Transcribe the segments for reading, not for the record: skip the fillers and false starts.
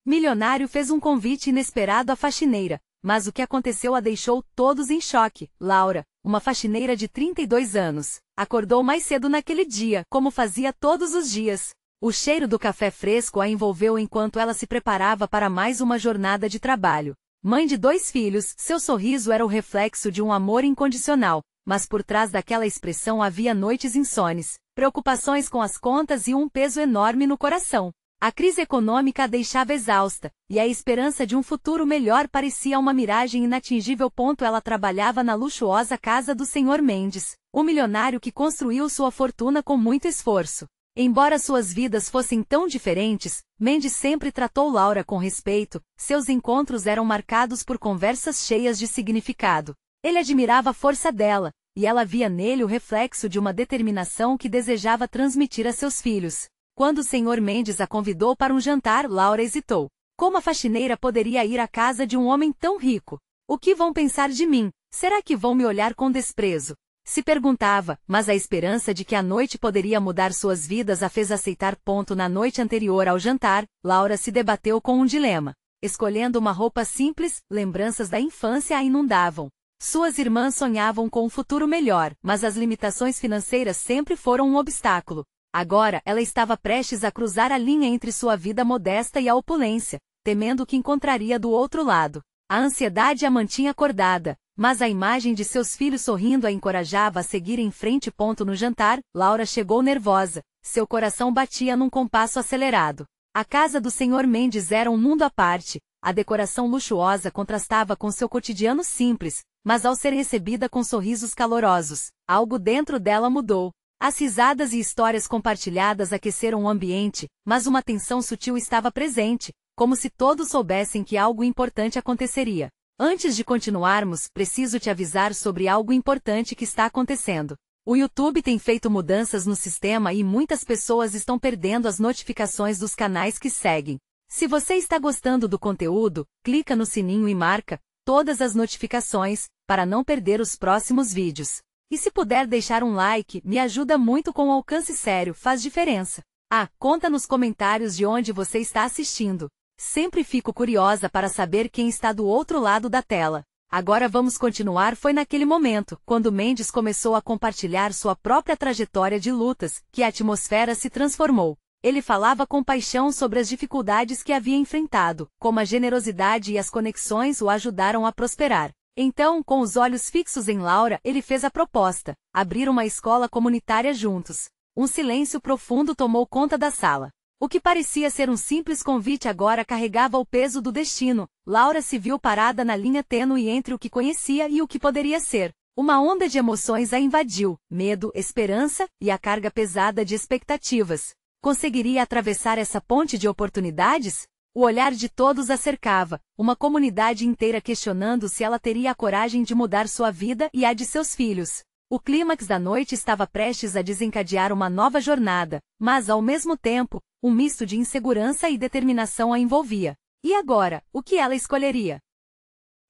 Milionário fez um convite inesperado à faxineira, mas o que aconteceu a deixou todos em choque. Laura, uma faxineira de 32 anos, acordou mais cedo naquele dia, como fazia todos os dias. O cheiro do café fresco a envolveu enquanto ela se preparava para mais uma jornada de trabalho. Mãe de 2 filhos, seu sorriso era o reflexo de um amor incondicional, mas por trás daquela expressão havia noites insones, preocupações com as contas e um peso enorme no coração. A crise econômica a deixava exausta, e a esperança de um futuro melhor parecia uma miragem inatingível. Ela trabalhava na luxuosa casa do Sr. Mendes, o milionário que construiu sua fortuna com muito esforço. Embora suas vidas fossem tão diferentes, Mendes sempre tratou Laura com respeito, seus encontros eram marcados por conversas cheias de significado. Ele admirava a força dela, e ela via nele o reflexo de uma determinação que desejava transmitir a seus filhos. Quando o Sr. Mendes a convidou para um jantar, Laura hesitou. Como a faxineira poderia ir à casa de um homem tão rico? O que vão pensar de mim? Será que vão me olhar com desprezo? Se perguntava, mas a esperança de que a noite poderia mudar suas vidas a fez aceitar. Na noite anterior ao jantar, Laura se debateu com um dilema. Escolhendo uma roupa simples, lembranças da infância a inundavam. Suas irmãs sonhavam com um futuro melhor, mas as limitações financeiras sempre foram um obstáculo. Agora, ela estava prestes a cruzar a linha entre sua vida modesta e a opulência, temendo o que encontraria do outro lado. A ansiedade a mantinha acordada, mas a imagem de seus filhos sorrindo a encorajava a seguir em frente. No jantar, Laura chegou nervosa, seu coração batia num compasso acelerado. A casa do Sr. Mendes era um mundo à parte, a decoração luxuosa contrastava com seu cotidiano simples, mas ao ser recebida com sorrisos calorosos, algo dentro dela mudou. As risadas e histórias compartilhadas aqueceram o ambiente, mas uma tensão sutil estava presente, como se todos soubessem que algo importante aconteceria. Antes de continuarmos, preciso te avisar sobre algo importante que está acontecendo. O YouTube tem feito mudanças no sistema e muitas pessoas estão perdendo as notificações dos canais que seguem. Se você está gostando do conteúdo, clica no sininho e marca todas as notificações, para não perder os próximos vídeos. E se puder deixar um like, me ajuda muito com o alcance. Sério, faz diferença. Conta nos comentários de onde você está assistindo. Sempre fico curiosa para saber quem está do outro lado da tela. Agora vamos continuar. Foi naquele momento, quando Mendes começou a compartilhar sua própria trajetória de lutas, que a atmosfera se transformou. Ele falava com paixão sobre as dificuldades que havia enfrentado, como a generosidade e as conexões o ajudaram a prosperar. Então, com os olhos fixos em Laura, ele fez a proposta: abrir uma escola comunitária juntos. Um silêncio profundo tomou conta da sala. O que parecia ser um simples convite agora carregava o peso do destino. Laura se viu parada na linha tênue entre o que conhecia e o que poderia ser. Uma onda de emoções a invadiu: medo, esperança e a carga pesada de expectativas. Conseguiria atravessar essa ponte de oportunidades? O olhar de todos a cercava, uma comunidade inteira questionando se ela teria a coragem de mudar sua vida e a de seus filhos. O clímax da noite estava prestes a desencadear uma nova jornada, mas ao mesmo tempo, um misto de insegurança e determinação a envolvia. E agora, o que ela escolheria?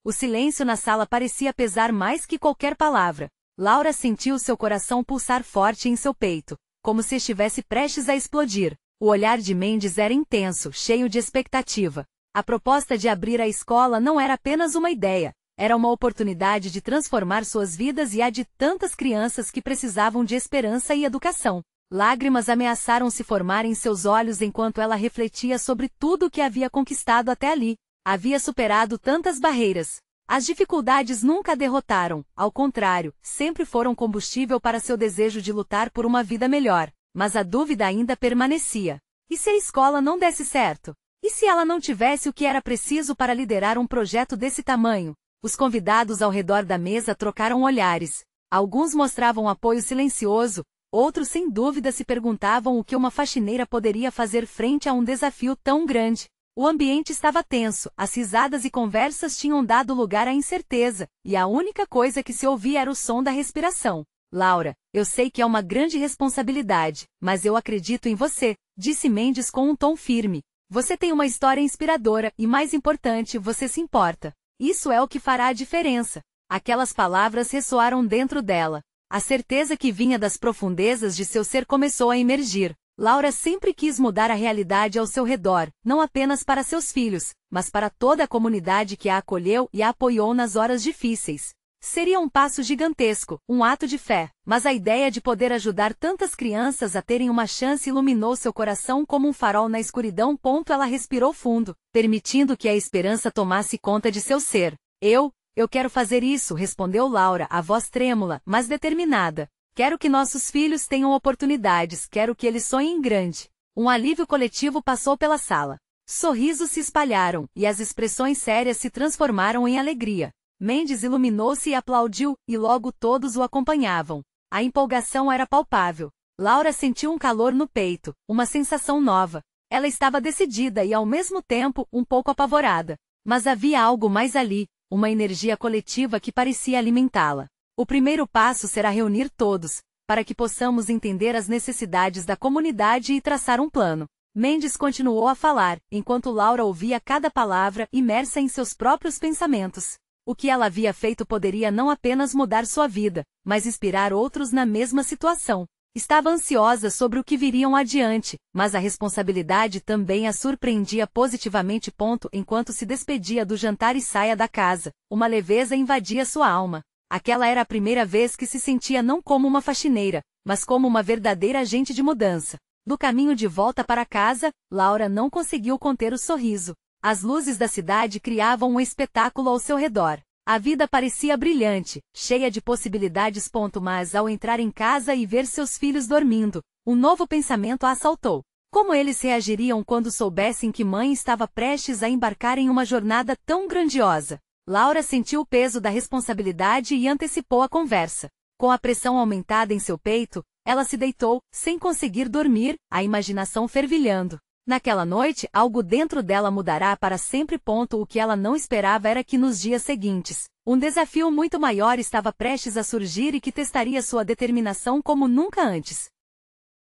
O silêncio na sala parecia pesar mais que qualquer palavra. Laura sentiu seu coração pulsar forte em seu peito, como se estivesse prestes a explodir. O olhar de Mendes era intenso, cheio de expectativa. A proposta de abrir a escola não era apenas uma ideia, era uma oportunidade de transformar suas vidas e a de tantas crianças que precisavam de esperança e educação. Lágrimas ameaçaram se formar em seus olhos enquanto ela refletia sobre tudo o que havia conquistado até ali. Havia superado tantas barreiras. As dificuldades nunca a derrotaram, ao contrário, sempre foram combustível para seu desejo de lutar por uma vida melhor. Mas a dúvida ainda permanecia. E se a escola não desse certo? E se ela não tivesse o que era preciso para liderar um projeto desse tamanho? Os convidados ao redor da mesa trocaram olhares. Alguns mostravam apoio silencioso, outros sem dúvida se perguntavam o que uma faxineira poderia fazer frente a um desafio tão grande. O ambiente estava tenso, as risadas e conversas tinham dado lugar à incerteza, e a única coisa que se ouvia era o som da respiração. Laura, eu sei que é uma grande responsabilidade, mas eu acredito em você, disse Mendes com um tom firme. Você tem uma história inspiradora e, mais importante, você se importa. Isso é o que fará a diferença. Aquelas palavras ressoaram dentro dela. A certeza que vinha das profundezas de seu ser começou a emergir. Laura sempre quis mudar a realidade ao seu redor, não apenas para seus filhos, mas para toda a comunidade que a acolheu e a apoiou nas horas difíceis. Seria um passo gigantesco, um ato de fé, mas a ideia de poder ajudar tantas crianças a terem uma chance iluminou seu coração como um farol na escuridão. Ela respirou fundo, permitindo que a esperança tomasse conta de seu ser. Eu quero fazer isso, respondeu Laura, a voz trêmula, mas determinada. Quero que nossos filhos tenham oportunidades, quero que eles sonhem grande. Um alívio coletivo passou pela sala. Sorrisos se espalharam, e as expressões sérias se transformaram em alegria. Mendes iluminou-se e aplaudiu, e logo todos o acompanhavam. A empolgação era palpável. Laura sentiu um calor no peito, uma sensação nova. Ela estava decidida e ao mesmo tempo um pouco apavorada. Mas havia algo mais ali, uma energia coletiva que parecia alimentá-la. O primeiro passo será reunir todos, para que possamos entender as necessidades da comunidade e traçar um plano. Mendes continuou a falar, enquanto Laura ouvia cada palavra, imersa em seus próprios pensamentos. O que ela havia feito poderia não apenas mudar sua vida, mas inspirar outros na mesma situação. Estava ansiosa sobre o que viriam adiante, mas a responsabilidade também a surpreendia positivamente. Enquanto se despedia do jantar e saia da casa, uma leveza invadia sua alma. Aquela era a primeira vez que se sentia não como uma faxineira, mas como uma verdadeira agente de mudança. Do caminho de volta para casa, Laura não conseguiu conter o sorriso. As luzes da cidade criavam um espetáculo ao seu redor. A vida parecia brilhante, cheia de possibilidades. Mas ao entrar em casa e ver seus filhos dormindo, um novo pensamento a assaltou. Como eles reagiriam quando soubessem que mãe estava prestes a embarcar em uma jornada tão grandiosa? Laura sentiu o peso da responsabilidade e antecipou a conversa. Com a pressão aumentada em seu peito, ela se deitou, sem conseguir dormir, a imaginação fervilhando. Naquela noite, algo dentro dela mudará para sempre. O que ela não esperava era que nos dias seguintes, um desafio muito maior estava prestes a surgir e que testaria sua determinação como nunca antes.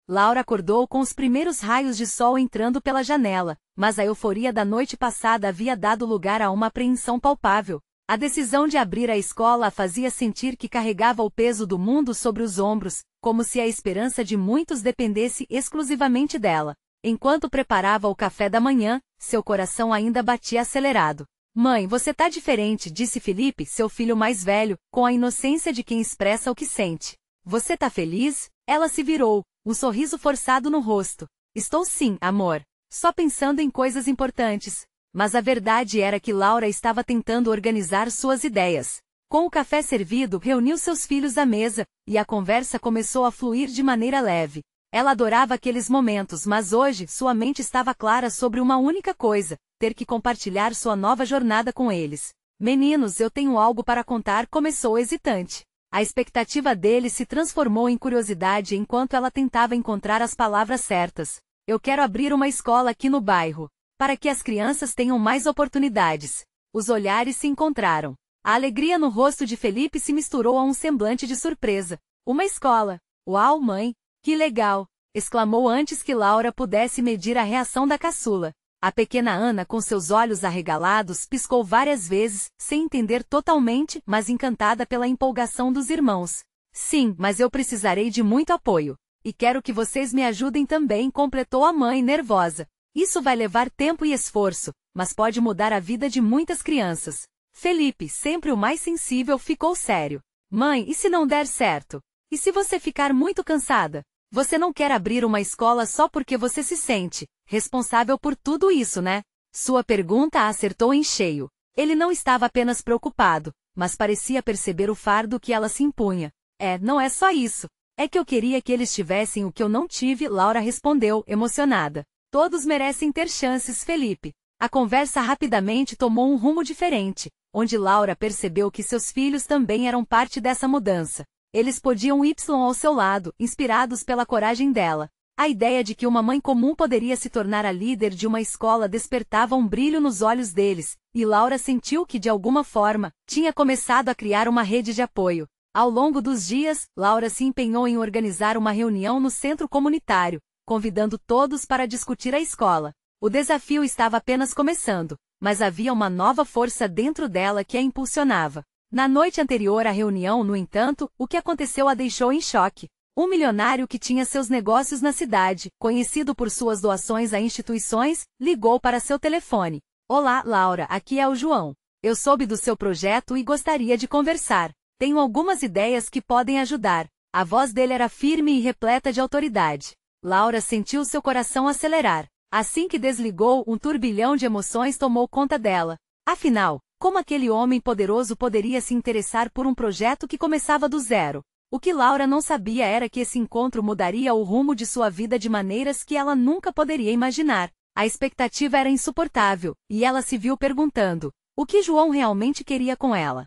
Laura acordou com os primeiros raios de sol entrando pela janela, mas a euforia da noite passada havia dado lugar a uma apreensão palpável. A decisão de abrir a escola a fazia sentir que carregava o peso do mundo sobre os ombros, como se a esperança de muitos dependesse exclusivamente dela. Enquanto preparava o café da manhã, seu coração ainda batia acelerado. Mãe, você tá diferente, disse Felipe, seu filho mais velho, com a inocência de quem expressa o que sente. Você tá feliz? Ela se virou, um sorriso forçado no rosto. Estou sim, amor. Só pensando em coisas importantes. Mas a verdade era que Laura estava tentando organizar suas ideias. Com o café servido, reuniu seus filhos à mesa, e a conversa começou a fluir de maneira leve. Ela adorava aqueles momentos, mas hoje sua mente estava clara sobre uma única coisa: ter que compartilhar sua nova jornada com eles. Meninos, eu tenho algo para contar, começou hesitante. A expectativa dele se transformou em curiosidade enquanto ela tentava encontrar as palavras certas. Eu quero abrir uma escola aqui no bairro, para que as crianças tenham mais oportunidades. Os olhares se encontraram. A alegria no rosto de Felipe se misturou a um semblante de surpresa. Uma escola. Uau, mãe! Que legal! Exclamou antes que Laura pudesse medir a reação da caçula. A pequena Ana, com seus olhos arregalados, piscou várias vezes, sem entender totalmente, mas encantada pela empolgação dos irmãos. Sim, mas eu precisarei de muito apoio. E quero que vocês me ajudem também, completou a mãe nervosa. Isso vai levar tempo e esforço, mas pode mudar a vida de muitas crianças. Felipe, sempre o mais sensível, ficou sério. Mãe, e se não der certo? E se você ficar muito cansada? Você não quer abrir uma escola só porque você se sente responsável por tudo isso, né? Sua pergunta a acertou em cheio. Ele não estava apenas preocupado, mas parecia perceber o fardo que ela se impunha. Não é só isso. É que eu queria que eles tivessem o que eu não tive, Laura respondeu, emocionada. Todos merecem ter chances, Felipe. A conversa rapidamente tomou um rumo diferente, onde Laura percebeu que seus filhos também eram parte dessa mudança. Eles podiam ir ao seu lado, inspirados pela coragem dela. A ideia de que uma mãe comum poderia se tornar a líder de uma escola despertava um brilho nos olhos deles, e Laura sentiu que de alguma forma, tinha começado a criar uma rede de apoio. Ao longo dos dias, Laura se empenhou em organizar uma reunião no centro comunitário, convidando todos para discutir a escola. O desafio estava apenas começando, mas havia uma nova força dentro dela que a impulsionava. Na noite anterior à reunião, no entanto, o que aconteceu a deixou em choque. Um milionário que tinha seus negócios na cidade, conhecido por suas doações a instituições, ligou para seu telefone. Olá, Laura, aqui é o João. Eu soube do seu projeto e gostaria de conversar. Tenho algumas ideias que podem ajudar. A voz dele era firme e repleta de autoridade. Laura sentiu seu coração acelerar. Assim que desligou, um turbilhão de emoções tomou conta dela. Afinal, como aquele homem poderoso poderia se interessar por um projeto que começava do zero? O que Laura não sabia era que esse encontro mudaria o rumo de sua vida de maneiras que ela nunca poderia imaginar. A expectativa era insuportável, e ela se viu perguntando: o que João realmente queria com ela?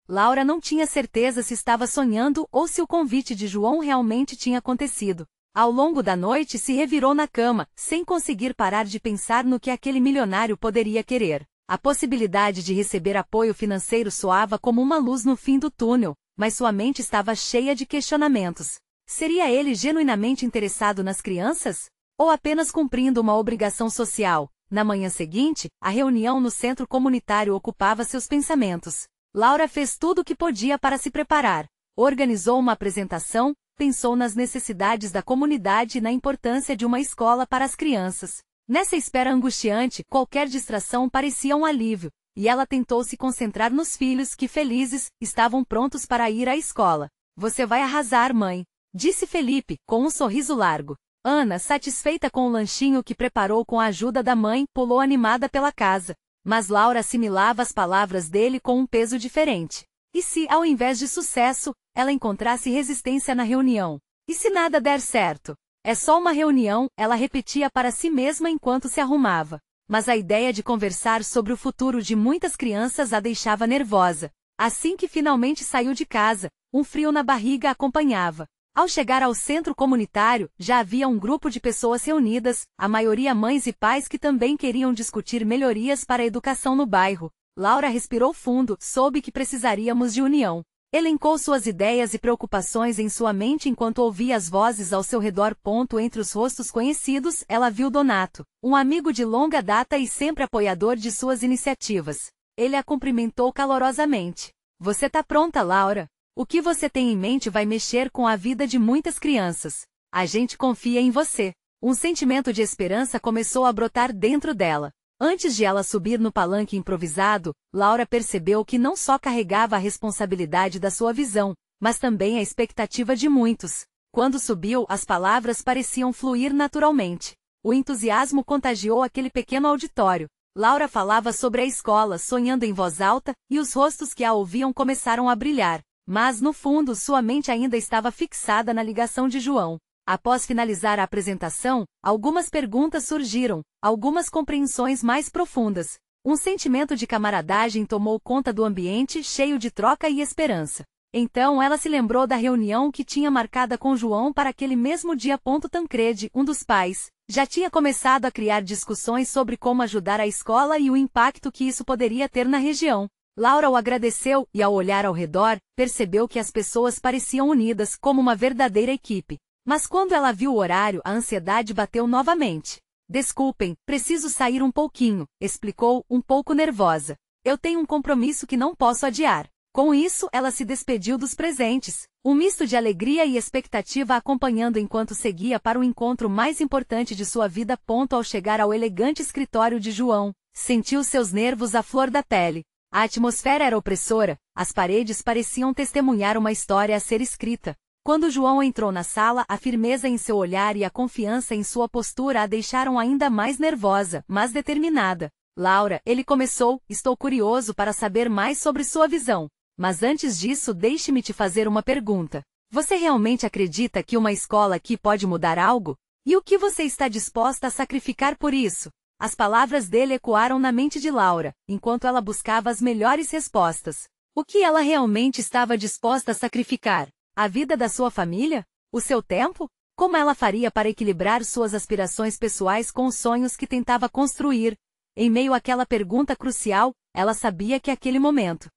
Laura não tinha certeza se estava sonhando ou se o convite de João realmente tinha acontecido. Ao longo da noite se revirou na cama, sem conseguir parar de pensar no que aquele milionário poderia querer. A possibilidade de receber apoio financeiro soava como uma luz no fim do túnel, mas sua mente estava cheia de questionamentos. Seria ele genuinamente interessado nas crianças? Ou apenas cumprindo uma obrigação social? Na manhã seguinte, a reunião no centro comunitário ocupava seus pensamentos. Laura fez tudo o que podia para se preparar. Organizou uma apresentação, pensou nas necessidades da comunidade e na importância de uma escola para as crianças. Nessa espera angustiante, qualquer distração parecia um alívio, e ela tentou se concentrar nos filhos que, felizes, estavam prontos para ir à escola. Você vai arrasar, mãe, disse Felipe, com um sorriso largo. Ana, satisfeita com o lanchinho que preparou com a ajuda da mãe, pulou animada pela casa. Mas Laura assimilava as palavras dele com um peso diferente. E se, ao invés de sucesso, ela encontrasse resistência na reunião? E se nada der certo? É só uma reunião, ela repetia para si mesma enquanto se arrumava. Mas a ideia de conversar sobre o futuro de muitas crianças a deixava nervosa. Assim que finalmente saiu de casa, um frio na barriga a acompanhava. Ao chegar ao centro comunitário, já havia um grupo de pessoas reunidas, a maioria mães e pais que também queriam discutir melhorias para a educação no bairro. Laura respirou fundo, soube que precisaríamos de união. Elencou suas ideias e preocupações em sua mente enquanto ouvia as vozes ao seu redor. Entre os rostos conhecidos, ela viu Donato, um amigo de longa data e sempre apoiador de suas iniciativas. Ele a cumprimentou calorosamente. Você tá pronta, Laura? O que você tem em mente vai mexer com a vida de muitas crianças. A gente confia em você. Um sentimento de esperança começou a brotar dentro dela. Antes de ela subir no palanque improvisado, Laura percebeu que não só carregava a responsabilidade da sua visão, mas também a expectativa de muitos. Quando subiu, as palavras pareciam fluir naturalmente. O entusiasmo contagiou aquele pequeno auditório. Laura falava sobre a escola, sonhando em voz alta, e os rostos que a ouviam começaram a brilhar. Mas, no fundo, sua mente ainda estava fixada na ligação de João. Após finalizar a apresentação, algumas perguntas surgiram, algumas compreensões mais profundas. Um sentimento de camaradagem tomou conta do ambiente, cheio de troca e esperança. Então ela se lembrou da reunião que tinha marcada com João para aquele mesmo dia. Tancredi, um dos pais, já tinha começado a criar discussões sobre como ajudar a escola e o impacto que isso poderia ter na região. Laura o agradeceu e, ao olhar ao redor, percebeu que as pessoas pareciam unidas como uma verdadeira equipe. Mas quando ela viu o horário, a ansiedade bateu novamente. Desculpem, preciso sair um pouquinho, explicou, um pouco nervosa. Eu tenho um compromisso que não posso adiar. Com isso, ela se despediu dos presentes, um misto de alegria e expectativa acompanhando enquanto seguia para o encontro mais importante de sua vida. Ao chegar ao elegante escritório de João, sentiu seus nervos à flor da pele. A atmosfera era opressora, as paredes pareciam testemunhar uma história a ser escrita. Quando João entrou na sala, a firmeza em seu olhar e a confiança em sua postura a deixaram ainda mais nervosa, mas determinada. Laura, ele começou, estou curioso para saber mais sobre sua visão. Mas antes disso, deixe-me te fazer uma pergunta. Você realmente acredita que uma escola aqui pode mudar algo? E o que você está disposta a sacrificar por isso? As palavras dele ecoaram na mente de Laura, enquanto ela buscava as melhores respostas. O que ela realmente estava disposta a sacrificar? A vida da sua família? O seu tempo? Como ela faria para equilibrar suas aspirações pessoais com os sonhos que tentava construir? Em meio àquela pergunta crucial, ela sabia que aquele momento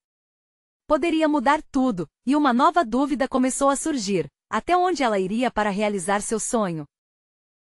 poderia mudar tudo, e uma nova dúvida começou a surgir. Até onde ela iria para realizar seu sonho?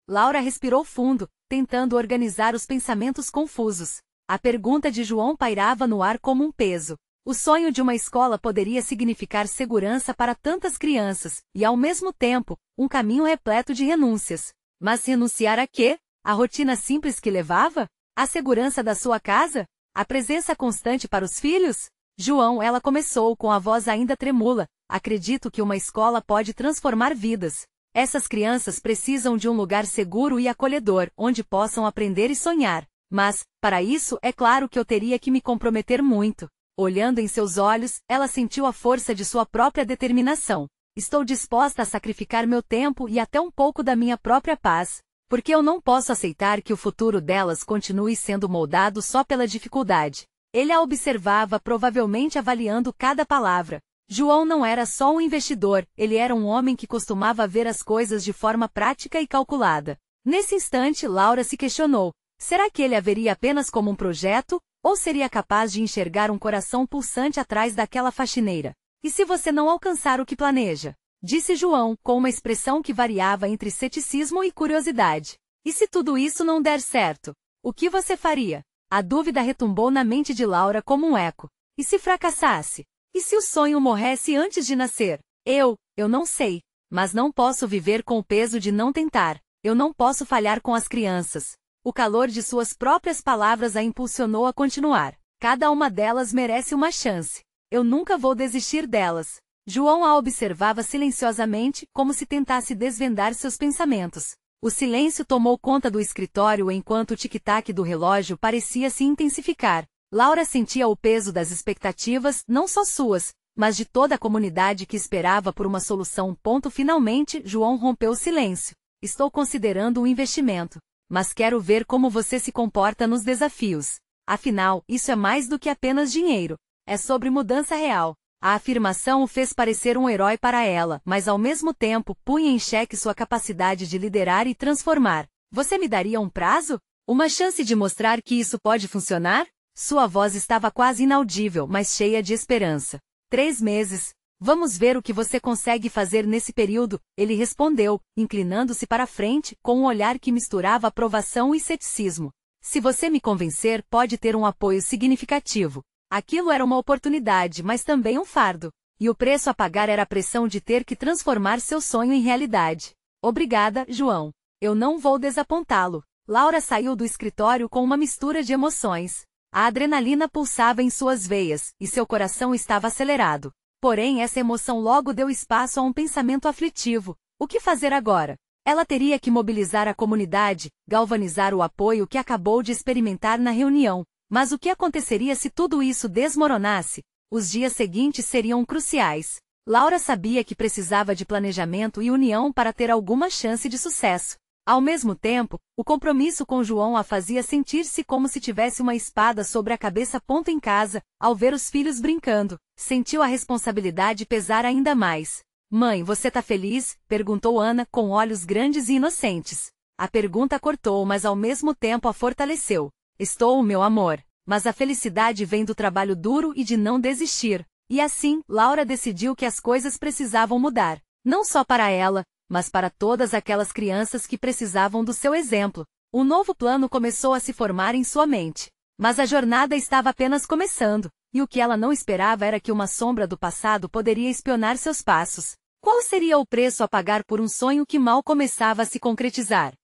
Laura respirou fundo, tentando organizar os pensamentos confusos. A pergunta de João pairava no ar como um peso. O sonho de uma escola poderia significar segurança para tantas crianças, e ao mesmo tempo, um caminho repleto de renúncias. Mas renunciar a quê? A rotina simples que levava? A segurança da sua casa? A presença constante para os filhos? João, ela começou com a voz ainda tremula. Acredito que uma escola pode transformar vidas. Essas crianças precisam de um lugar seguro e acolhedor, onde possam aprender e sonhar. Mas, para isso, é claro que eu teria que me comprometer muito. Olhando em seus olhos, ela sentiu a força de sua própria determinação. Estou disposta a sacrificar meu tempo e até um pouco da minha própria paz, porque eu não posso aceitar que o futuro delas continue sendo moldado só pela dificuldade. Ele a observava, provavelmente avaliando cada palavra. João não era só um investidor, ele era um homem que costumava ver as coisas de forma prática e calculada. Nesse instante, Laura se questionou: será que ele a veria apenas como um projeto, ou seria capaz de enxergar um coração pulsante atrás daquela faxineira? E se você não alcançar o que planeja? Disse João, com uma expressão que variava entre ceticismo e curiosidade. E se tudo isso não der certo? O que você faria? A dúvida retumbou na mente de Laura como um eco. E se fracassasse? E se o sonho morresse antes de nascer? Eu não sei. Mas não posso viver com o peso de não tentar. Eu não posso falhar com as crianças. O calor de suas próprias palavras a impulsionou a continuar. Cada uma delas merece uma chance. Eu nunca vou desistir delas. João a observava silenciosamente, como se tentasse desvendar seus pensamentos. O silêncio tomou conta do escritório enquanto o tic-tac do relógio parecia se intensificar. Laura sentia o peso das expectativas, não só suas, mas de toda a comunidade que esperava por uma solução. Finalmente, João rompeu o silêncio. Estou considerando um investimento, mas quero ver como você se comporta nos desafios. Afinal, isso é mais do que apenas dinheiro. É sobre mudança real. A afirmação o fez parecer um herói para ela, mas ao mesmo tempo punha em xeque sua capacidade de liderar e transformar. Você me daria um prazo? Uma chance de mostrar que isso pode funcionar? Sua voz estava quase inaudível, mas cheia de esperança. 3 meses. Vamos ver o que você consegue fazer nesse período, ele respondeu, inclinando-se para a frente, com um olhar que misturava aprovação e ceticismo. Se você me convencer, pode ter um apoio significativo. Aquilo era uma oportunidade, mas também um fardo. E o preço a pagar era a pressão de ter que transformar seu sonho em realidade. Obrigada, João. Eu não vou desapontá-lo. Laura saiu do escritório com uma mistura de emoções. A adrenalina pulsava em suas veias, e seu coração estava acelerado. Porém, essa emoção logo deu espaço a um pensamento aflitivo. O que fazer agora? Ela teria que mobilizar a comunidade, galvanizar o apoio que acabou de experimentar na reunião. Mas o que aconteceria se tudo isso desmoronasse? Os dias seguintes seriam cruciais. Laura sabia que precisava de planejamento e união para ter alguma chance de sucesso. Ao mesmo tempo, o compromisso com João a fazia sentir-se como se tivesse uma espada sobre a cabeça. Em casa, ao ver os filhos brincando, sentiu a responsabilidade pesar ainda mais. Mãe, você tá feliz? Perguntou Ana, com olhos grandes e inocentes. A pergunta cortou, mas ao mesmo tempo a fortaleceu. Estou, meu amor. Mas a felicidade vem do trabalho duro e de não desistir. E assim, Laura decidiu que as coisas precisavam mudar. Não só para ela, mas para todas aquelas crianças que precisavam do seu exemplo. Um novo plano começou a se formar em sua mente. Mas a jornada estava apenas começando, e o que ela não esperava era que uma sombra do passado poderia espionar seus passos. Qual seria o preço a pagar por um sonho que mal começava a se concretizar?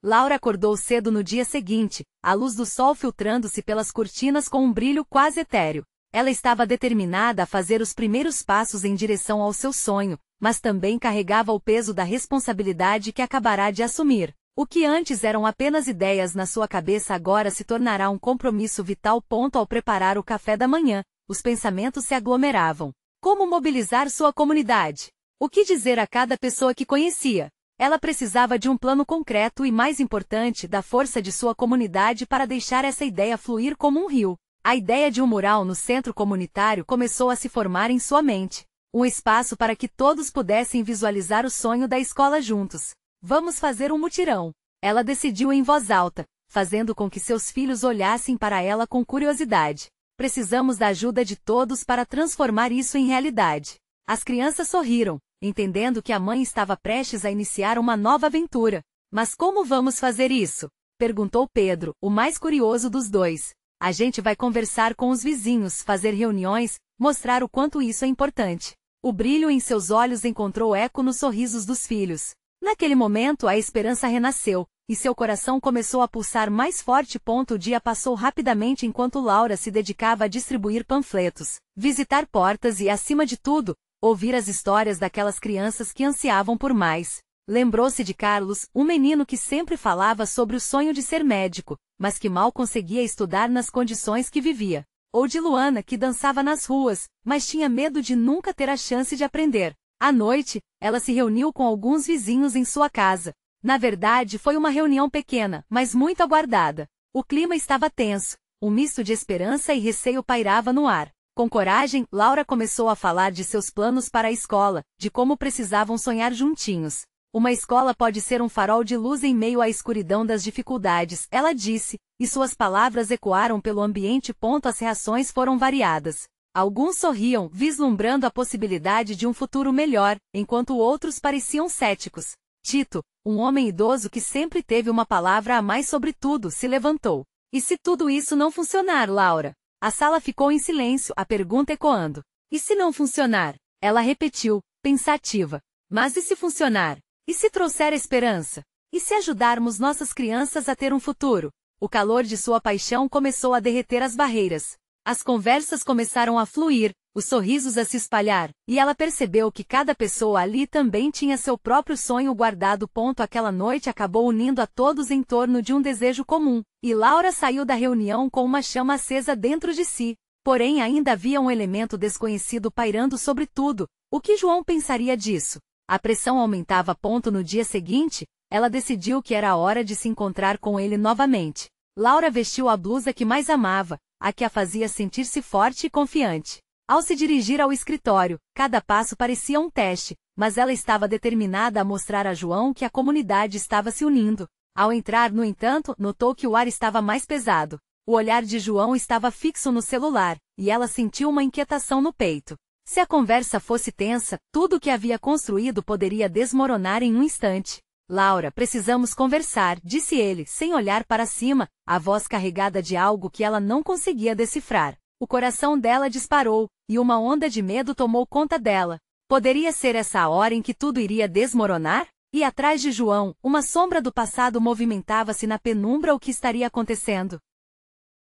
Laura acordou cedo no dia seguinte, a luz do sol filtrando-se pelas cortinas com um brilho quase etéreo. Ela estava determinada a fazer os primeiros passos em direção ao seu sonho, mas também carregava o peso da responsabilidade que acabará de assumir. O que antes eram apenas ideias na sua cabeça agora se tornará um compromisso vital. Ao preparar o café da manhã, os pensamentos se aglomeravam. Como mobilizar sua comunidade? O que dizer a cada pessoa que conhecia? Ela precisava de um plano concreto e, mais importante, da força de sua comunidade para deixar essa ideia fluir como um rio. A ideia de um mural no centro comunitário começou a se formar em sua mente. Um espaço para que todos pudessem visualizar o sonho da escola juntos. Vamos fazer um mutirão. Ela decidiu em voz alta, fazendo com que seus filhos olhassem para ela com curiosidade. Precisamos da ajuda de todos para transformar isso em realidade. As crianças sorriram, entendendo que a mãe estava prestes a iniciar uma nova aventura. Mas como vamos fazer isso? Perguntou Pedro, o mais curioso dos dois. A gente vai conversar com os vizinhos, fazer reuniões, mostrar o quanto isso é importante. O brilho em seus olhos encontrou eco nos sorrisos dos filhos. Naquele momento, a esperança renasceu, e seu coração começou a pulsar mais forte. O dia passou rapidamente enquanto Laura se dedicava a distribuir panfletos, visitar portas e, acima de tudo, ouvir as histórias daquelas crianças que ansiavam por mais. Lembrou-se de Carlos, um menino que sempre falava sobre o sonho de ser médico, mas que mal conseguia estudar nas condições que vivia. Ou de Luana, que dançava nas ruas, mas tinha medo de nunca ter a chance de aprender. À noite, ela se reuniu com alguns vizinhos em sua casa. Na verdade, foi uma reunião pequena, mas muito aguardada. O clima estava tenso. Um misto de esperança e receio pairava no ar. Com coragem, Laura começou a falar de seus planos para a escola, de como precisavam sonhar juntinhos. Uma escola pode ser um farol de luz em meio à escuridão das dificuldades, ela disse, e suas palavras ecoaram pelo ambiente. As reações foram variadas. Alguns sorriam, vislumbrando a possibilidade de um futuro melhor, enquanto outros pareciam céticos. Tito, um homem idoso que sempre teve uma palavra a mais sobre tudo, se levantou. E se tudo isso não funcionar, Laura? A sala ficou em silêncio, a pergunta ecoando. E se não funcionar? Ela repetiu, pensativa. Mas e se funcionar? E se trouxer esperança? E se ajudarmos nossas crianças a ter um futuro? O calor de sua paixão começou a derreter as barreiras. As conversas começaram a fluir, os sorrisos a se espalhar, e ela percebeu que cada pessoa ali também tinha seu próprio sonho guardado. Aquela noite acabou unindo a todos em torno de um desejo comum, e Laura saiu da reunião com uma chama acesa dentro de si. Porém, ainda havia um elemento desconhecido pairando sobre tudo. O que João pensaria disso? A pressão aumentava. No dia seguinte, ela decidiu que era a hora de se encontrar com ele novamente. Laura vestiu a blusa que mais amava, a que a fazia sentir-se forte e confiante. Ao se dirigir ao escritório, cada passo parecia um teste, mas ela estava determinada a mostrar a João que a comunidade estava se unindo. Ao entrar, no entanto, notou que o ar estava mais pesado. O olhar de João estava fixo no celular, e ela sentiu uma inquietação no peito. Se a conversa fosse tensa, tudo o que havia construído poderia desmoronar em um instante. Laura, precisamos conversar, disse ele, sem olhar para cima, a voz carregada de algo que ela não conseguia decifrar. O coração dela disparou, e uma onda de medo tomou conta dela. Poderia ser essa a hora em que tudo iria desmoronar? E atrás de João, uma sombra do passado movimentava-se na penumbra. O que estaria acontecendo?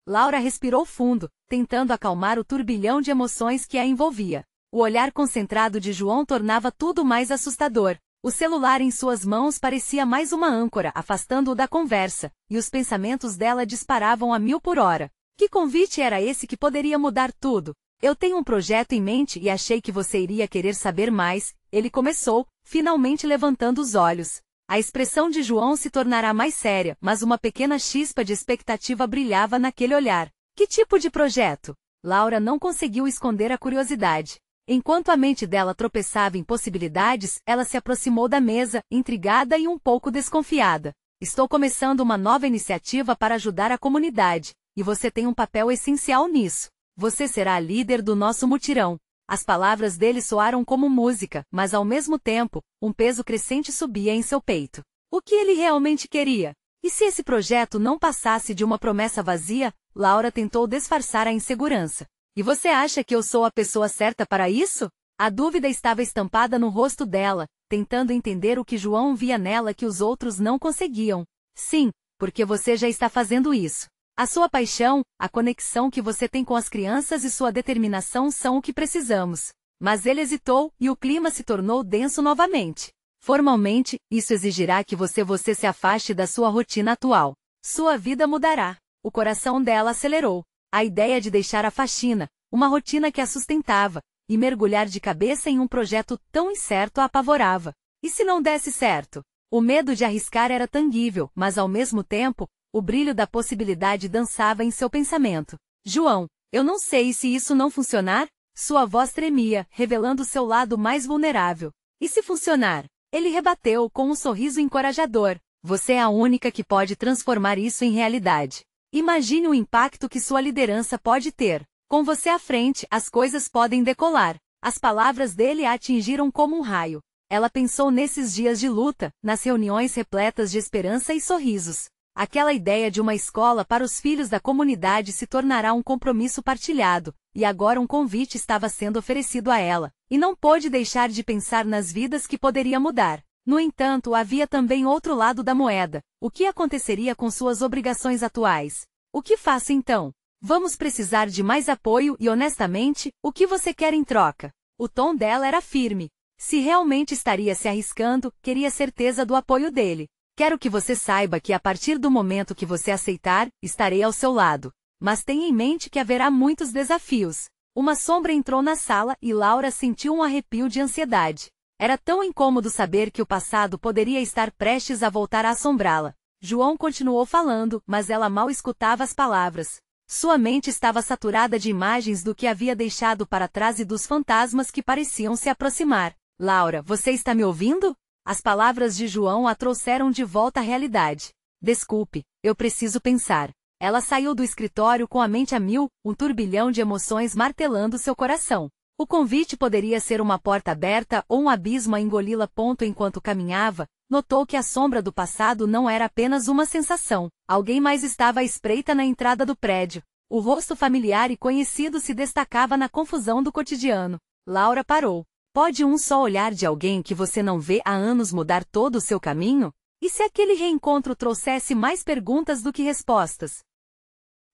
Laura respirou fundo, tentando acalmar o turbilhão de emoções que a envolvia. O olhar concentrado de João tornava tudo mais assustador. O celular em suas mãos parecia mais uma âncora, afastando-o da conversa, e os pensamentos dela disparavam a 1000 por hora. Que convite era esse que poderia mudar tudo? Eu tenho um projeto em mente e achei que você iria querer saber mais, ele começou, finalmente levantando os olhos. A expressão de João se tornará mais séria, mas uma pequena chispa de expectativa brilhava naquele olhar. Que tipo de projeto? Laura não conseguiu esconder a curiosidade. Enquanto a mente dela tropeçava em possibilidades, ela se aproximou da mesa, intrigada e um pouco desconfiada. Estou começando uma nova iniciativa para ajudar a comunidade, e você tem um papel essencial nisso. Você será a líder do nosso mutirão. As palavras dele soaram como música, mas ao mesmo tempo, um peso crescente subia em seu peito. O que ele realmente queria? E se esse projeto não passasse de uma promessa vazia? Laura tentou disfarçar a insegurança. E você acha que eu sou a pessoa certa para isso? A dúvida estava estampada no rosto dela, tentando entender o que João via nela que os outros não conseguiam. Sim, porque você já está fazendo isso. A sua paixão, a conexão que você tem com as crianças e sua determinação são o que precisamos. Mas ele hesitou, e o clima se tornou denso novamente. Formalmente, isso exigirá que você se afaste da sua rotina atual. Sua vida mudará. O coração dela acelerou. A ideia de deixar a faxina, uma rotina que a sustentava, e mergulhar de cabeça em um projeto tão incerto a apavorava. E se não desse certo? O medo de arriscar era tangível, mas ao mesmo tempo, o brilho da possibilidade dançava em seu pensamento. João, eu não sei se isso não funcionar? Sua voz tremia, revelando seu lado mais vulnerável. E se funcionar? Ele rebateu com um sorriso encorajador. Você é a única que pode transformar isso em realidade. Imagine o impacto que sua liderança pode ter. Com você à frente, as coisas podem decolar. As palavras dele a atingiram como um raio. Ela pensou nesses dias de luta, nas reuniões repletas de esperança e sorrisos. Aquela ideia de uma escola para os filhos da comunidade se tornará um compromisso partilhado, e agora um convite estava sendo oferecido a ela, e não pôde deixar de pensar nas vidas que poderia mudar. No entanto, havia também outro lado da moeda. O que aconteceria com suas obrigações atuais? O que faço então? Vamos precisar de mais apoio e, honestamente, o que você quer em troca? O tom dela era firme. Se realmente estaria se arriscando, queria certeza do apoio dele. Quero que você saiba que a partir do momento que você aceitar, estarei ao seu lado. Mas tenha em mente que haverá muitos desafios. Uma sombra entrou na sala e Laura sentiu um arrepio de ansiedade. Era tão incômodo saber que o passado poderia estar prestes a voltar a assombrá-la. João continuou falando, mas ela mal escutava as palavras. Sua mente estava saturada de imagens do que havia deixado para trás e dos fantasmas que pareciam se aproximar. Laura, você está me ouvindo? As palavras de João a trouxeram de volta à realidade. Desculpe, eu preciso pensar. Ela saiu do escritório com a mente a mil, um turbilhão de emoções martelando seu coração. O convite poderia ser uma porta aberta ou um abismo a engoli-la. Enquanto caminhava, notou que a sombra do passado não era apenas uma sensação. Alguém mais estava à espreita na entrada do prédio. O rosto familiar e conhecido se destacava na confusão do cotidiano. Laura parou. Pode um só olhar de alguém que você não vê há anos mudar todo o seu caminho? E se aquele reencontro trouxesse mais perguntas do que respostas?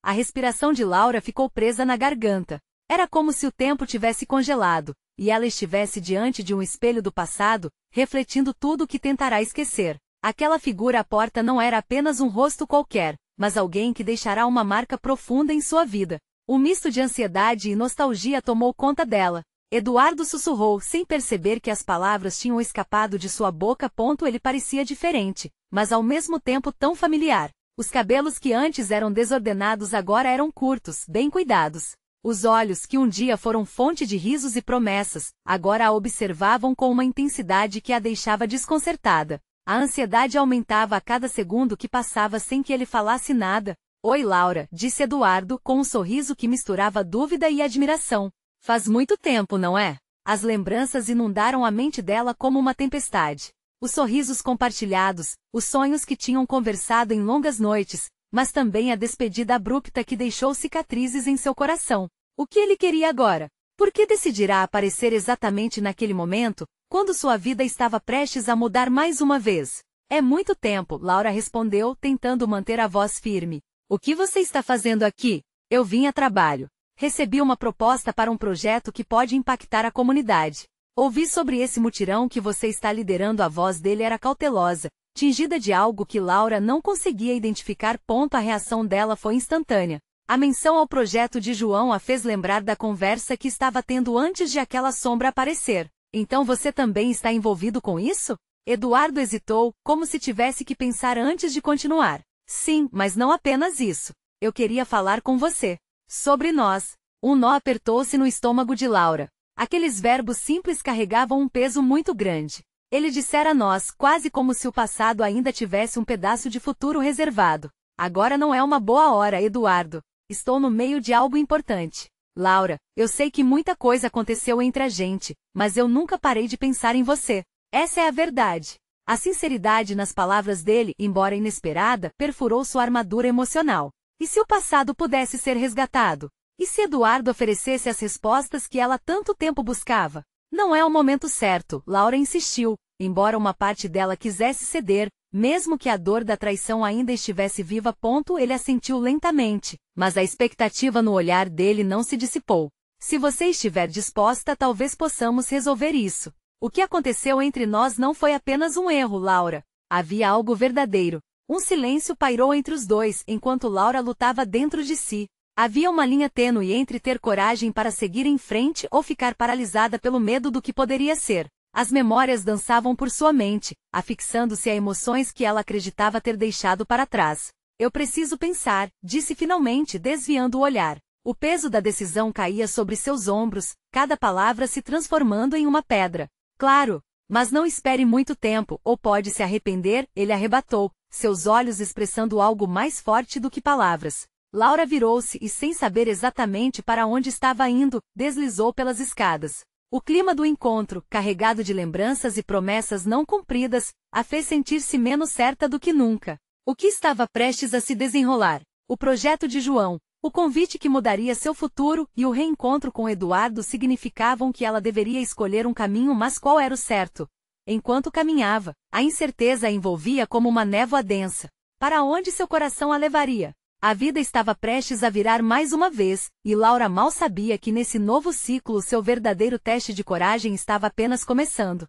A respiração de Laura ficou presa na garganta. Era como se o tempo tivesse congelado, e ela estivesse diante de um espelho do passado, refletindo tudo o que tentará esquecer. Aquela figura à porta não era apenas um rosto qualquer, mas alguém que deixará uma marca profunda em sua vida. Um misto de ansiedade e nostalgia tomou conta dela. Eduardo sussurrou sem perceber que as palavras tinham escapado de sua boca. Ele parecia diferente, mas ao mesmo tempo tão familiar. Os cabelos que antes eram desordenados agora eram curtos, bem cuidados. Os olhos que um dia foram fonte de risos e promessas, agora a observavam com uma intensidade que a deixava desconcertada. A ansiedade aumentava a cada segundo que passava sem que ele falasse nada. Oi, Laura, disse Eduardo, com um sorriso que misturava dúvida e admiração. Faz muito tempo, não é? As lembranças inundaram a mente dela como uma tempestade. Os sorrisos compartilhados, os sonhos que tinham conversado em longas noites, mas também a despedida abrupta que deixou cicatrizes em seu coração. O que ele queria agora? Por que decidirá aparecer exatamente naquele momento, quando sua vida estava prestes a mudar mais uma vez? É muito tempo, Laura respondeu, tentando manter a voz firme. O que você está fazendo aqui? Eu vim a trabalho. Recebi uma proposta para um projeto que pode impactar a comunidade. Ouvi sobre esse mutirão que você está liderando. A voz dele era cautelosa, tingida de algo que Laura não conseguia identificar. A reação dela foi instantânea. A menção ao projeto de João a fez lembrar da conversa que estava tendo antes de aquela sombra aparecer. Então você também está envolvido com isso? Eduardo hesitou, como se tivesse que pensar antes de continuar. Sim, mas não apenas isso. Eu queria falar com você. Sobre nós. Um nó apertou-se no estômago de Laura. Aqueles verbos simples carregavam um peso muito grande. Ele dissera nós, quase como se o passado ainda tivesse um pedaço de futuro reservado. Agora não é uma boa hora, Eduardo. Estou no meio de algo importante. Laura, eu sei que muita coisa aconteceu entre a gente, mas eu nunca parei de pensar em você. Essa é a verdade. A sinceridade nas palavras dele, embora inesperada, perfurou sua armadura emocional. E se o passado pudesse ser resgatado? E se Eduardo oferecesse as respostas que ela tanto tempo buscava? Não é o momento certo, Laura insistiu, embora uma parte dela quisesse ceder, mesmo que a dor da traição ainda estivesse viva. Ele assentiu lentamente, mas a expectativa no olhar dele não se dissipou. Se você estiver disposta, talvez possamos resolver isso. O que aconteceu entre nós não foi apenas um erro, Laura. Havia algo verdadeiro. Um silêncio pairou entre os dois, enquanto Laura lutava dentro de si. Havia uma linha tênue entre ter coragem para seguir em frente ou ficar paralisada pelo medo do que poderia ser. As memórias dançavam por sua mente, afixando-se a emoções que ela acreditava ter deixado para trás. Eu preciso pensar, disse finalmente, desviando o olhar. O peso da decisão caía sobre seus ombros, cada palavra se transformando em uma pedra. Claro, mas não espere muito tempo, ou pode se arrepender, ele arrebatou, seus olhos expressando algo mais forte do que palavras. Laura virou-se e, sem saber exatamente para onde estava indo, deslizou pelas escadas. O clima do encontro, carregado de lembranças e promessas não cumpridas, a fez sentir-se menos certa do que nunca. O que estava prestes a se desenrolar? O projeto de João, o convite que mudaria seu futuro e o reencontro com Eduardo significavam que ela deveria escolher um caminho, mas qual era o certo? Enquanto caminhava, a incerteza a envolvia como uma névoa densa. Para onde seu coração a levaria? A vida estava prestes a virar mais uma vez, e Laura mal sabia que nesse novo ciclo seu verdadeiro teste de coragem estava apenas começando.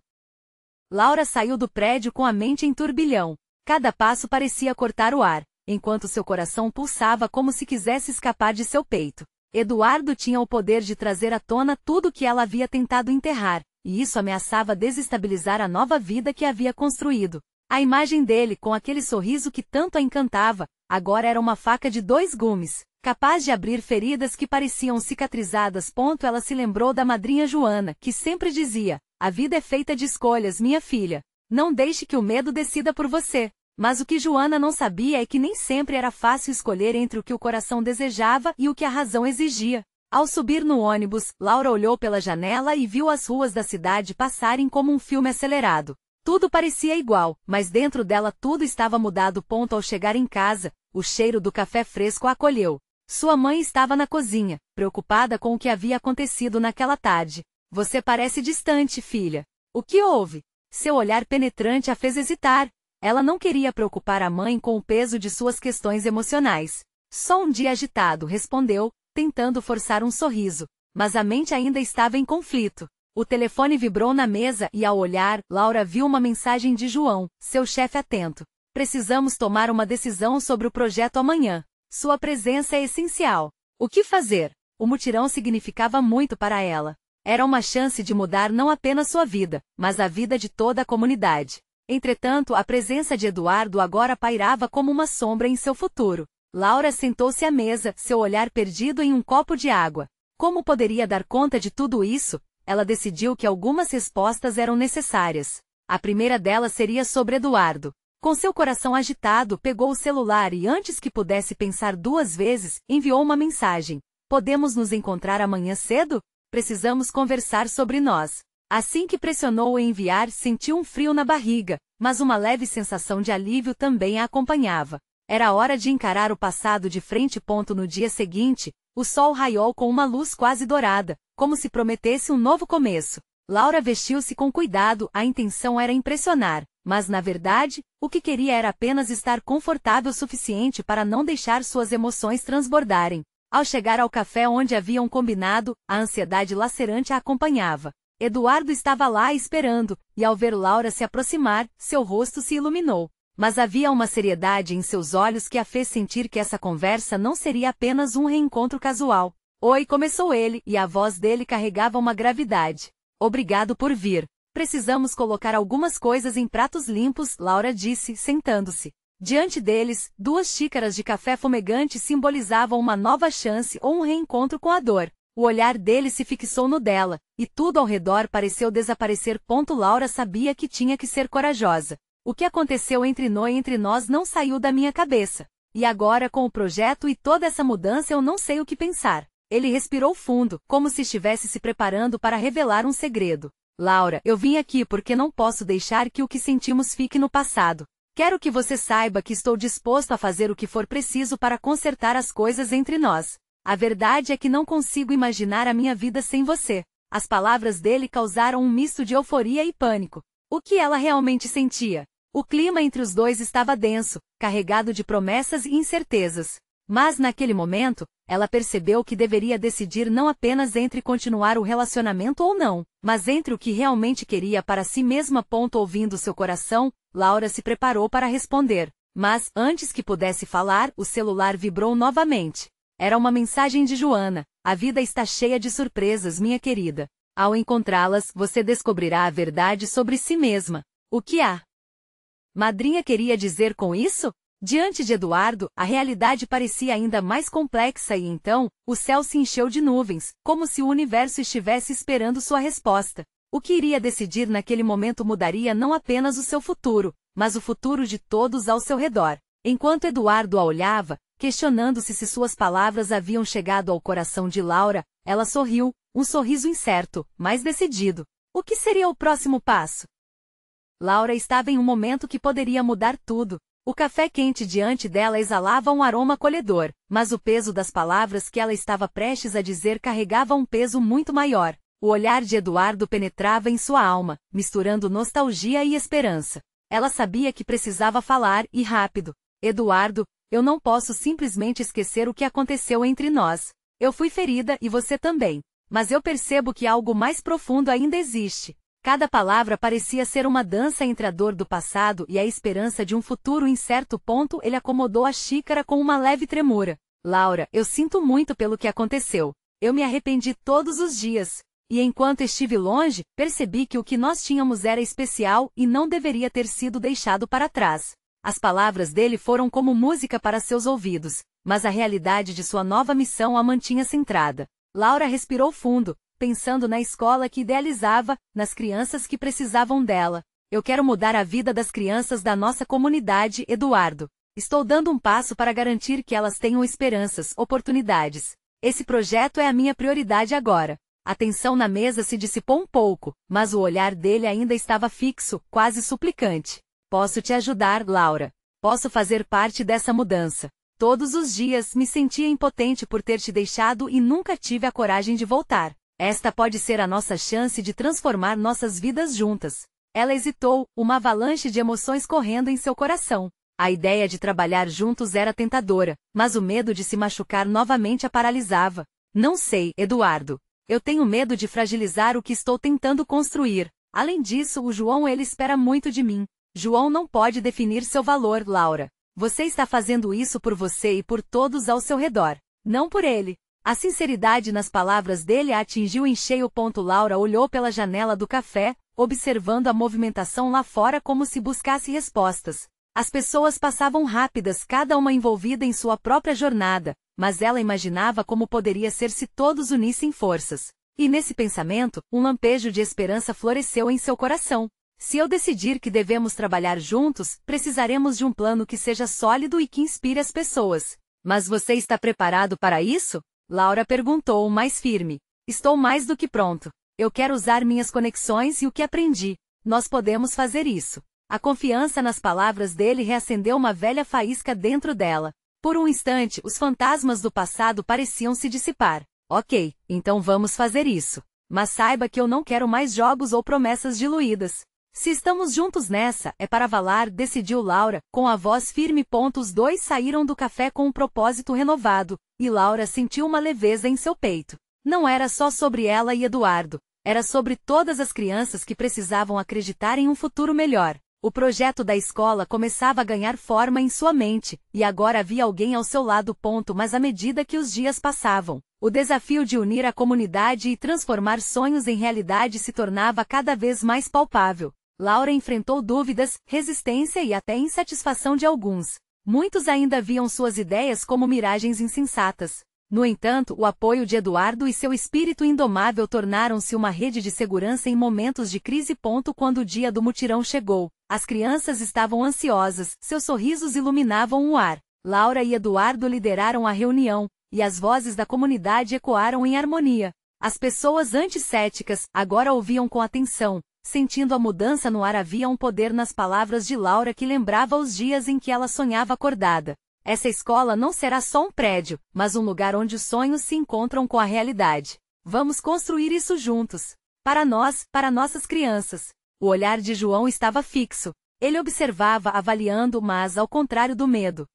Laura saiu do prédio com a mente em turbilhão. Cada passo parecia cortar o ar, enquanto seu coração pulsava como se quisesse escapar de seu peito. Eduardo tinha o poder de trazer à tona tudo o que ela havia tentado enterrar, e isso ameaçava desestabilizar a nova vida que havia construído. A imagem dele, com aquele sorriso que tanto a encantava, agora era uma faca de 2 gumes, capaz de abrir feridas que pareciam cicatrizadas. Ela se lembrou da madrinha Joana, que sempre dizia: "A vida é feita de escolhas, minha filha. Não deixe que o medo decida por você." Mas o que Joana não sabia é que nem sempre era fácil escolher entre o que o coração desejava e o que a razão exigia. Ao subir no ônibus, Laura olhou pela janela e viu as ruas da cidade passarem como um filme acelerado. Tudo parecia igual, mas dentro dela tudo estava mudado. Ao chegar em casa, o cheiro do café fresco a acolheu. Sua mãe estava na cozinha, preocupada com o que havia acontecido naquela tarde. "Você parece distante, filha. O que houve?" Seu olhar penetrante a fez hesitar. Ela não queria preocupar a mãe com o peso de suas questões emocionais. "Só um dia agitado", respondeu, tentando forçar um sorriso. Mas a mente ainda estava em conflito. O telefone vibrou na mesa e, ao olhar, Laura viu uma mensagem de João, seu chefe atento. "Precisamos tomar uma decisão sobre o projeto amanhã. Sua presença é essencial." O que fazer? O mutirão significava muito para ela. Era uma chance de mudar não apenas sua vida, mas a vida de toda a comunidade. Entretanto, a presença de Eduardo agora pairava como uma sombra em seu futuro. Laura sentou-se à mesa, seu olhar perdido em um copo de água. Como poderia dar conta de tudo isso? Ela decidiu que algumas respostas eram necessárias. A primeira delas seria sobre Eduardo. Com seu coração agitado, pegou o celular e, antes que pudesse pensar 2 vezes, enviou uma mensagem: "Podemos nos encontrar amanhã cedo? Precisamos conversar sobre nós." Assim que pressionou em enviar, sentiu um frio na barriga, mas uma leve sensação de alívio também a acompanhava. Era hora de encarar o passado de frente. No dia seguinte, o sol raiou com uma luz quase dourada, como se prometesse um novo começo. Laura vestiu-se com cuidado, a intenção era impressionar, mas na verdade, o que queria era apenas estar confortável o suficiente para não deixar suas emoções transbordarem. Ao chegar ao café onde haviam combinado, a ansiedade lacerante a acompanhava. Eduardo estava lá esperando, e ao ver Laura se aproximar, seu rosto se iluminou. Mas havia uma seriedade em seus olhos que a fez sentir que essa conversa não seria apenas um reencontro casual. "Oi", começou ele, e a voz dele carregava uma gravidade. "Obrigado por vir. Precisamos colocar algumas coisas em pratos limpos", Laura disse, sentando-se. Diante deles, 2 xícaras de café fumegante simbolizavam uma nova chance ou um reencontro com a dor. O olhar dele se fixou no dela, e tudo ao redor pareceu desaparecer. Laura sabia que tinha que ser corajosa. "O que aconteceu entre nós não saiu da minha cabeça. E agora, com o projeto e toda essa mudança, eu não sei o que pensar." Ele respirou fundo, como se estivesse se preparando para revelar um segredo. "Laura, eu vim aqui porque não posso deixar que o que sentimos fique no passado. Quero que você saiba que estou disposto a fazer o que for preciso para consertar as coisas entre nós. A verdade é que não consigo imaginar a minha vida sem você." As palavras dele causaram um misto de euforia e pânico. O que ela realmente sentia? O clima entre os dois estava denso, carregado de promessas e incertezas. Mas naquele momento, ela percebeu que deveria decidir não apenas entre continuar o relacionamento ou não, mas entre o que realmente queria para si mesma. Ouvindo seu coração, Laura se preparou para responder. Mas, antes que pudesse falar, o celular vibrou novamente. Era uma mensagem de Joana: "A vida está cheia de surpresas, minha querida. Ao encontrá-las, você descobrirá a verdade sobre si mesma." O que a madrinha queria dizer com isso? Diante de Eduardo, a realidade parecia ainda mais complexa e então, o céu se encheu de nuvens, como se o universo estivesse esperando sua resposta. O que iria decidir naquele momento mudaria não apenas o seu futuro, mas o futuro de todos ao seu redor. Enquanto Eduardo a olhava, questionando-se se suas palavras haviam chegado ao coração de Laura, ela sorriu, um sorriso incerto, mas decidido. O que seria o próximo passo? Laura estava em um momento que poderia mudar tudo. O café quente diante dela exalava um aroma acolhedor, mas o peso das palavras que ela estava prestes a dizer carregava um peso muito maior. O olhar de Eduardo penetrava em sua alma, misturando nostalgia e esperança. Ela sabia que precisava falar, e rápido. Eduardo, eu não posso simplesmente esquecer o que aconteceu entre nós. Eu fui ferida e você também. Mas eu percebo que algo mais profundo ainda existe. Cada palavra parecia ser uma dança entre a dor do passado e a esperança de um futuro. Em certo ponto ele acomodou a xícara com uma leve tremura. Laura, eu sinto muito pelo que aconteceu. Eu me arrependi todos os dias. E enquanto estive longe, percebi que o que nós tínhamos era especial e não deveria ter sido deixado para trás. As palavras dele foram como música para seus ouvidos, mas a realidade de sua nova missão a mantinha centrada. Laura respirou fundo, pensando na escola que idealizava, nas crianças que precisavam dela. Eu quero mudar a vida das crianças da nossa comunidade, Eduardo. Estou dando um passo para garantir que elas tenham esperanças, oportunidades. Esse projeto é a minha prioridade agora. A tensão na mesa se dissipou um pouco, mas o olhar dele ainda estava fixo, quase suplicante. Posso te ajudar, Laura. Posso fazer parte dessa mudança. Todos os dias me sentia impotente por ter te deixado e nunca tive a coragem de voltar. Esta pode ser a nossa chance de transformar nossas vidas juntas. Ela hesitou, uma avalanche de emoções correndo em seu coração. A ideia de trabalhar juntos era tentadora, mas o medo de se machucar novamente a paralisava. Não sei, Eduardo. Eu tenho medo de fragilizar o que estou tentando construir. Além disso, o João ele espera muito de mim. João não pode definir seu valor, Laura. Você está fazendo isso por você e por todos ao seu redor, não por ele. A sinceridade nas palavras dele a atingiu em cheio. Laura olhou pela janela do café, observando a movimentação lá fora como se buscasse respostas. As pessoas passavam rápidas, cada uma envolvida em sua própria jornada, mas ela imaginava como poderia ser se todos unissem forças. E nesse pensamento, um lampejo de esperança floresceu em seu coração. Se eu decidir que devemos trabalhar juntos, precisaremos de um plano que seja sólido e que inspire as pessoas. Mas você está preparado para isso? Laura perguntou, mais firme. Estou mais do que pronto. Eu quero usar minhas conexões e o que aprendi. Nós podemos fazer isso. A confiança nas palavras dele reacendeu uma velha faísca dentro dela. Por um instante, os fantasmas do passado pareciam se dissipar. Ok, então vamos fazer isso. Mas saiba que eu não quero mais jogos ou promessas diluídas. Se estamos juntos nessa, é para valer, decidiu Laura, com a voz firme. Os dois saíram do café com um propósito renovado, e Laura sentiu uma leveza em seu peito. Não era só sobre ela e Eduardo, era sobre todas as crianças que precisavam acreditar em um futuro melhor. O projeto da escola começava a ganhar forma em sua mente, e agora havia alguém ao seu lado. Mas à medida que os dias passavam, o desafio de unir a comunidade e transformar sonhos em realidade se tornava cada vez mais palpável. Laura enfrentou dúvidas, resistência e até insatisfação de alguns. Muitos ainda viam suas ideias como miragens insensatas. No entanto, o apoio de Eduardo e seu espírito indomável tornaram-se uma rede de segurança em momentos de crise. Quando o dia do mutirão chegou, as crianças estavam ansiosas, seus sorrisos iluminavam o ar. Laura e Eduardo lideraram a reunião, e as vozes da comunidade ecoaram em harmonia. As pessoas anticéticas agora ouviam com atenção. Sentindo a mudança no ar, havia um poder nas palavras de Laura que lembrava os dias em que ela sonhava acordada. Essa escola não será só um prédio, mas um lugar onde os sonhos se encontram com a realidade. Vamos construir isso juntos. Para nós, para nossas crianças. O olhar de João estava fixo. Ele observava, avaliando, mas ao contrário do medo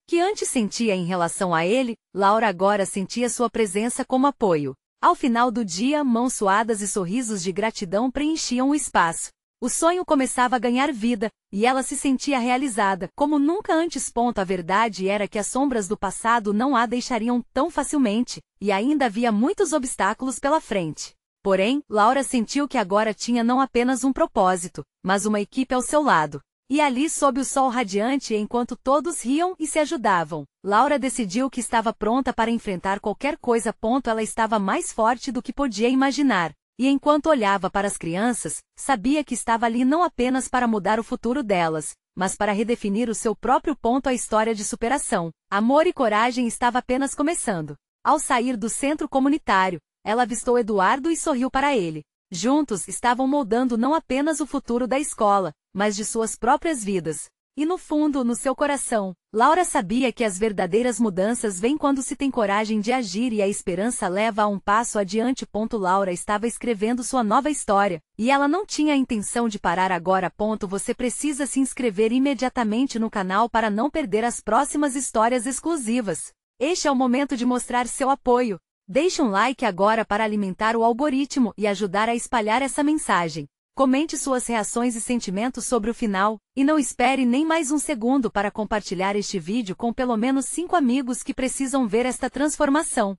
que antes sentia em relação a ele, Laura agora sentia sua presença como apoio. Ao final do dia, mãos suadas e sorrisos de gratidão preenchiam o espaço. O sonho começava a ganhar vida, e ela se sentia realizada, como nunca antes. A verdade era que as sombras do passado não a deixariam tão facilmente, e ainda havia muitos obstáculos pela frente. Porém, Laura sentiu que agora tinha não apenas um propósito, mas uma equipe ao seu lado. E ali, sob o sol radiante, enquanto todos riam e se ajudavam, Laura decidiu que estava pronta para enfrentar qualquer coisa. Ela estava mais forte do que podia imaginar. E enquanto olhava para as crianças, sabia que estava ali não apenas para mudar o futuro delas, mas para redefinir o seu próprio. A história de superação, amor e coragem estava apenas começando. Ao sair do centro comunitário, ela avistou Eduardo e sorriu para ele. Juntos estavam moldando não apenas o futuro da escola, mas de suas próprias vidas. E no fundo, no seu coração, Laura sabia que as verdadeiras mudanças vêm quando se tem coragem de agir e a esperança leva a um passo adiante. Laura estava escrevendo sua nova história, e ela não tinha a intenção de parar agora. Você precisa se inscrever imediatamente no canal para não perder as próximas histórias exclusivas. Este é o momento de mostrar seu apoio. Deixe um like agora para alimentar o algoritmo e ajudar a espalhar essa mensagem. Comente suas reações e sentimentos sobre o final, e não espere nem mais um segundo para compartilhar este vídeo com pelo menos 5 amigos que precisam ver esta transformação.